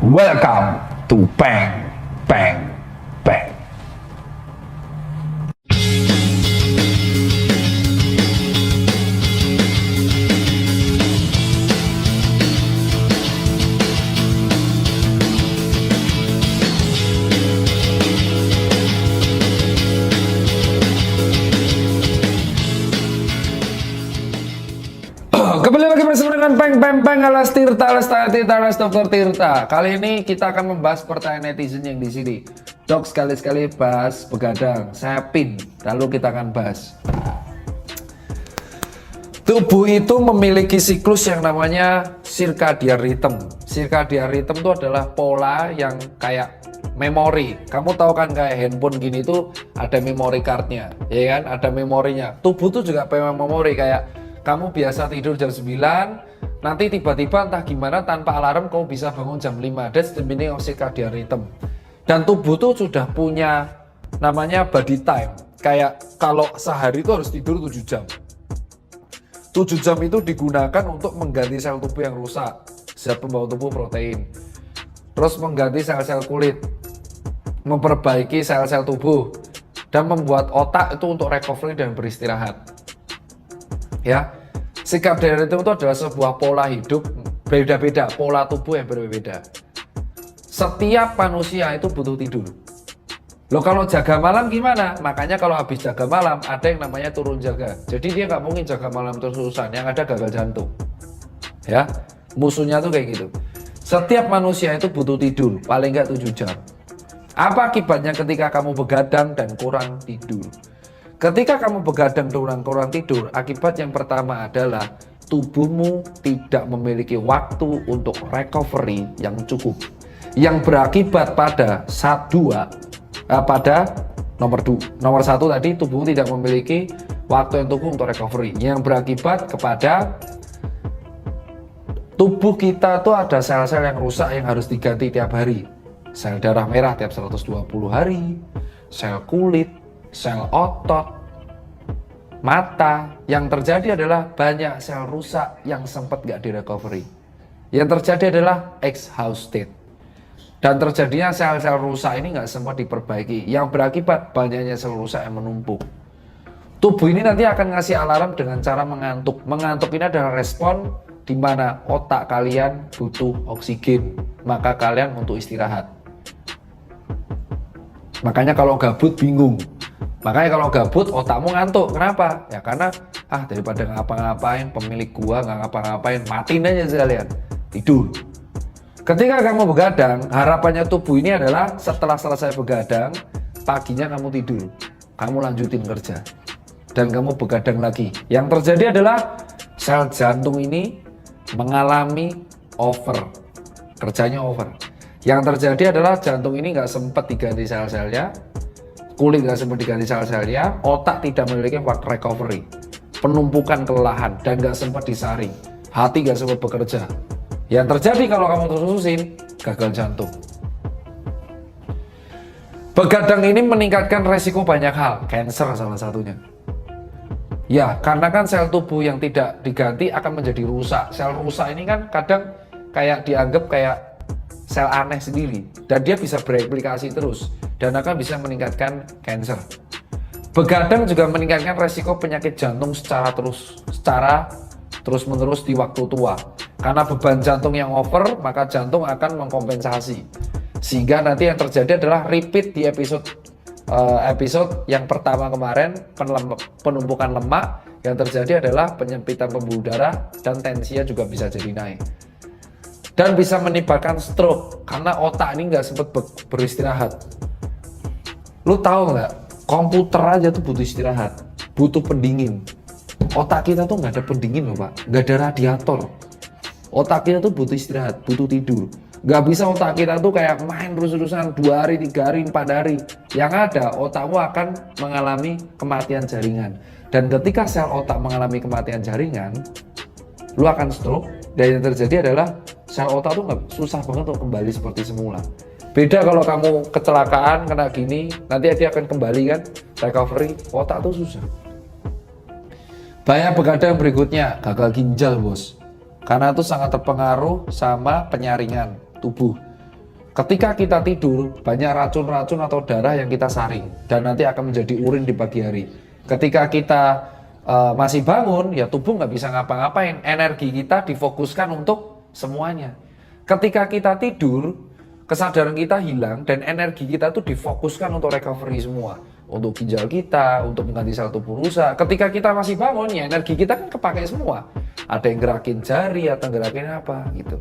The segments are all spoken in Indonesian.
Welcome to Bang Bang Bang. Kembali lagi bersama dengan Peng alas Tirta Dr. Tirta. Kali ini kita akan membahas pertanyaan netizen yang di sini. Dok, sekali-sekali bahas begadang, saya pin. Lalu kita akan bahas. Tubuh itu memiliki siklus yang namanya circadian rhythm. Circadian rhythm itu adalah pola yang kayak memori. Kamu tahu kan kayak handphone gini tuh ada memory cardnya, ya kan? Ada memorinya. Tubuh tuh juga punya memori kayak kamu biasa tidur jam 9, nanti tiba-tiba entah gimana tanpa alarm kamu bisa bangun jam 5. That's the meaning of circadian rhythm. Dan tubuh tuh sudah punya namanya body time. Kayak kalau sehari itu harus tidur 7 jam. 7 jam itu digunakan untuk mengganti sel tubuh yang rusak, zat pembawa tubuh protein. Terus mengganti sel-sel kulit, memperbaiki sel-sel tubuh, dan membuat otak itu untuk recovery dan beristirahat. Ya, circadian rhythm itu adalah sebuah pola hidup beda-beda, pola tubuh yang berbeda. Setiap manusia itu butuh tidur. Loh, kalau jaga malam gimana? Makanya kalau habis jaga malam ada yang namanya turun jaga. Jadi dia nggak mungkin jaga malam terus-terusan, yang ada gagal jantung. Ya, musuhnya tuh kayak gitu. Setiap manusia itu butuh tidur, paling nggak 7 jam. Apa akibatnya ketika kamu begadang dan kurang tidur? Ketika kamu begadang dan kurang tidur, akibat yang pertama adalah tubuhmu tidak memiliki waktu untuk recovery yang cukup. Yang berakibat pada nomor satu tadi, tubuhmu tidak memiliki waktu yang cukup untuk recovery. Yang berakibat kepada tubuh kita tuh ada sel-sel yang rusak yang harus diganti tiap hari. Sel darah merah tiap 120 hari, sel kulit, sel otot, mata. Yang terjadi adalah banyak sel rusak yang sempat gak direcovery. Yang terjadi adalah exhausted. Dan terjadinya sel-sel rusak ini gak sempat diperbaiki, yang berakibat banyaknya sel rusak yang menumpuk. Tubuh ini nanti akan ngasih alarm dengan cara mengantuk. Mengantuk ini adalah respon di mana otak kalian butuh oksigen, maka kalian untuk istirahat. Makanya kalau gabut bingung. Makanya kalau gabut otakmu ngantuk. Kenapa? Ya karena daripada ngapa-ngapain, pemilik gua nggak ngapa-ngapain, matiin aja sekalian, tidur. Ketika kamu begadang, harapannya tubuh ini adalah setelah selesai begadang, paginya kamu tidur, kamu lanjutin kerja, dan kamu begadang lagi. Yang terjadi adalah sel jantung ini mengalami over, kerjanya over. Yang terjadi adalah jantung ini nggak sempat diganti sel-selnya, kulit nggak sempat diganti sel-selnya, otak tidak memiliki waktu recovery, penumpukan kelelahan, dan nggak sempat disaring, hati nggak sempat bekerja. Yang terjadi kalau kamu terus-terusin, gagal jantung. Begadang ini meningkatkan resiko banyak hal, cancer salah satunya. Ya, karena kan sel tubuh yang tidak diganti akan menjadi rusak. Sel rusak ini kan kadang kayak dianggap kayak sel aneh sendiri, dan dia bisa bereplikasi terus dan akan bisa meningkatkan cancer. Begadang juga meningkatkan resiko penyakit jantung secara terus-menerus di waktu tua. Karena beban jantung yang over, maka jantung akan mengkompensasi. Sehingga nanti yang terjadi adalah repeat di episode yang pertama kemarin, penumpukan lemak. Yang terjadi adalah penyempitan pembuluh darah dan tensinya juga bisa jadi naik. Dan bisa menimbulkan stroke karena otak ini nggak sempat beristirahat. Lu tahu nggak, komputer aja tuh butuh istirahat, butuh pendingin. Otak kita tuh nggak ada pendingin loh pak, nggak ada radiator. Otak kita tuh butuh istirahat, butuh tidur. Nggak bisa otak kita tuh kayak main terus-terusan 2 hari, 3 hari, 4 hari. Yang ada, otakmu akan mengalami kematian jaringan. Dan ketika sel otak mengalami kematian jaringan, lu akan stroke. Dan yang terjadi adalah sel otak tuh susah banget untuk kembali seperti semula. Beda kalau kamu kecelakaan, kena gini, nanti dia akan kembali kan, recovery, otak tuh susah. Bahaya begadang berikutnya, gagal ginjal bos. Karena itu sangat terpengaruh sama penyaringan tubuh. Ketika kita tidur, banyak racun-racun atau darah yang kita saring dan nanti akan menjadi urin di pagi hari. Ketika kita masih bangun, ya tubuh nggak bisa ngapa-ngapain. Energi kita difokuskan untuk semuanya. Ketika kita tidur, kesadaran kita hilang dan energi kita tuh difokuskan untuk recovery semua. Untuk ginjal kita, untuk mengganti sel tubuh rusak. Ketika kita masih bangun, ya energi kita kan kepakai semua. Ada yang gerakin jari, atau gerakin apa gitu.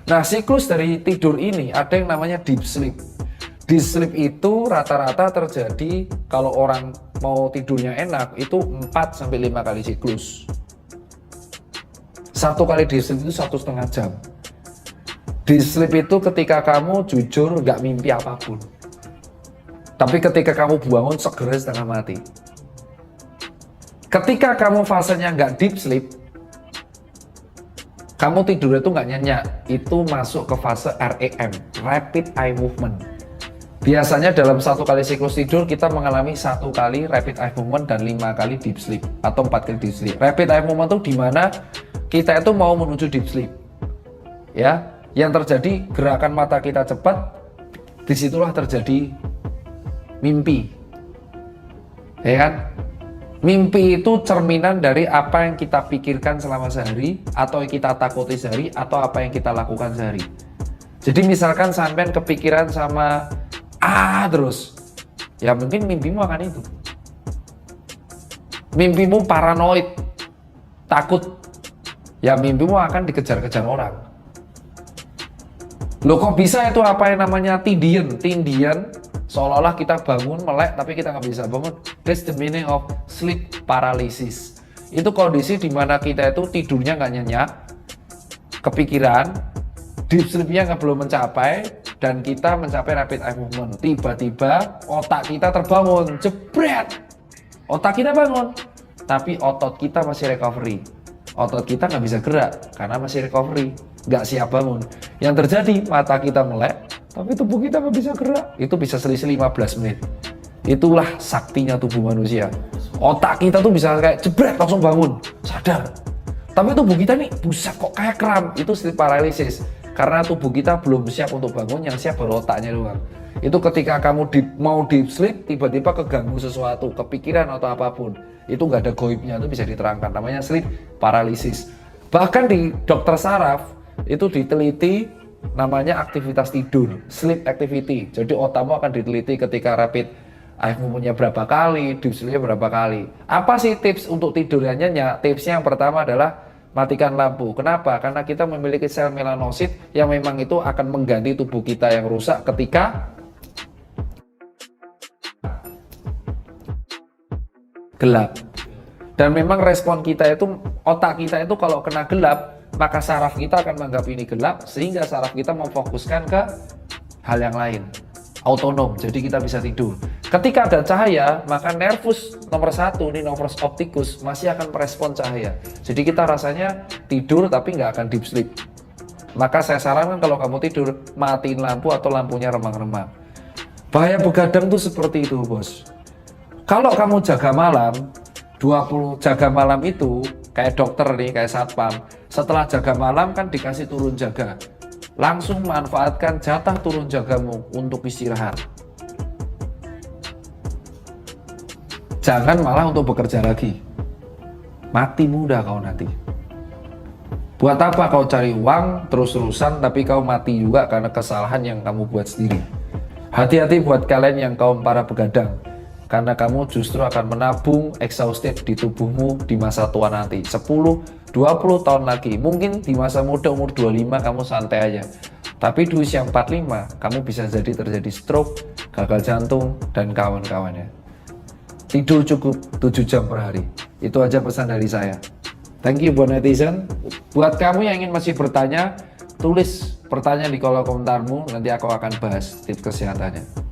Nah, siklus dari tidur ini ada yang namanya deep sleep. Deep sleep itu rata-rata terjadi kalau orang mau tidurnya enak itu 4-5 kali siklus. Satu kali deep sleep itu 1,5 jam. Deep sleep itu ketika kamu jujur nggak mimpi apapun. Tapi ketika kamu bangun segera setengah mati. Ketika kamu fasenya nggak deep sleep, kamu tidur itu nggak nyenyak, itu masuk ke fase REM, Rapid Eye Movement. Biasanya dalam satu kali siklus tidur kita mengalami 1 kali Rapid Eye Movement dan 5 kali Deep Sleep atau 4 kali Deep Sleep. Rapid Eye Movement itu dimana kita itu mau menuju Deep Sleep, ya, yang terjadi gerakan mata kita cepat, disitulah terjadi mimpi, ya kan? Mimpi itu cerminan dari apa yang kita pikirkan selama sehari, atau yang kita takuti sehari, atau apa yang kita lakukan sehari. Jadi misalkan sampean kepikiran sama terus, ya mungkin mimpimu akan itu. Mimpimu paranoid, takut, ya mimpimu akan dikejar-kejar orang. Loh kok bisa itu apa yang namanya tindian? Tindian seolah-olah kita bangun melek tapi kita nggak bisa bangun. That's the meaning of sleep paralysis. Itu kondisi di mana kita itu tidurnya nggak nyenyak, kepikiran, deep sleep-nya nggak belum mencapai, dan kita mencapai rapid eye movement. Tiba-tiba otak kita terbangun, jebret. Otak kita bangun, tapi otot kita masih recovery. Otot kita nggak bisa gerak karena masih recovery, nggak siap bangun. Yang terjadi mata kita melek, tapi tubuh kita nggak bisa gerak. Itu bisa selisih 15 menit. Itulah saktinya tubuh manusia. Otak kita tuh bisa kayak jebret langsung bangun, sadar. Tapi tubuh kita nih buset kok kayak kram. Itu sleep paralysis. Karena tubuh kita belum siap untuk bangun, yang siap baru otaknya doang. Itu ketika kamu mau deep sleep, tiba-tiba keganggu sesuatu, kepikiran atau apapun. Itu nggak ada goibnya, itu bisa diterangkan. Namanya sleep paralysis. Bahkan di dokter saraf, itu diteliti namanya aktivitas tidur, sleep activity. Jadi otakmu akan diteliti ketika rapid eye movement-nya berapa kali, deep sleep-nya berapa kali. Apa sih tips untuk tidurnya nyenyak? Tipsnya yang pertama adalah matikan lampu. Kenapa? Karena kita memiliki sel melanosit yang memang itu akan mengganti tubuh kita yang rusak ketika gelap. Dan memang respon kita itu, otak kita itu kalau kena gelap, maka saraf kita akan menganggap ini gelap, sehingga saraf kita memfokuskan ke hal yang lain, autonom, jadi kita bisa tidur. Ketika ada cahaya, maka nervus nomor 1, ini nervus opticus, masih akan merespon cahaya. Jadi kita rasanya tidur tapi nggak akan deep sleep. Maka saya sarankan kalau kamu tidur, matiin lampu atau lampunya remang-remang. Bahaya begadang tuh seperti itu, bos. Kalau kamu jaga malam, 20 jaga malam itu, kayak dokter nih, kayak satpam, setelah jaga malam kan dikasih turun jaga. Langsung manfaatkan jatah turun jagamu untuk istirahat. Jangan malah untuk bekerja lagi. Mati muda kau nanti. Buat apa kau cari uang terus-terusan tapi kau mati juga karena kesalahan yang kamu buat sendiri. Hati-hati buat kalian yang kaum para begadang. Karena kamu justru akan menabung exhausted di tubuhmu di masa tua nanti. 10-20 tahun lagi. Mungkin di masa muda umur 25 kamu santai aja. Tapi di usia 45 kamu bisa jadi terjadi stroke, gagal jantung, dan kawan-kawannya. Tidur cukup 7 jam per hari. Itu aja pesan dari saya. Thank you buat netizen. Buat kamu yang ingin masih bertanya, tulis pertanyaan di kolom komentarmu. Nanti aku akan bahas tips kesehatannya.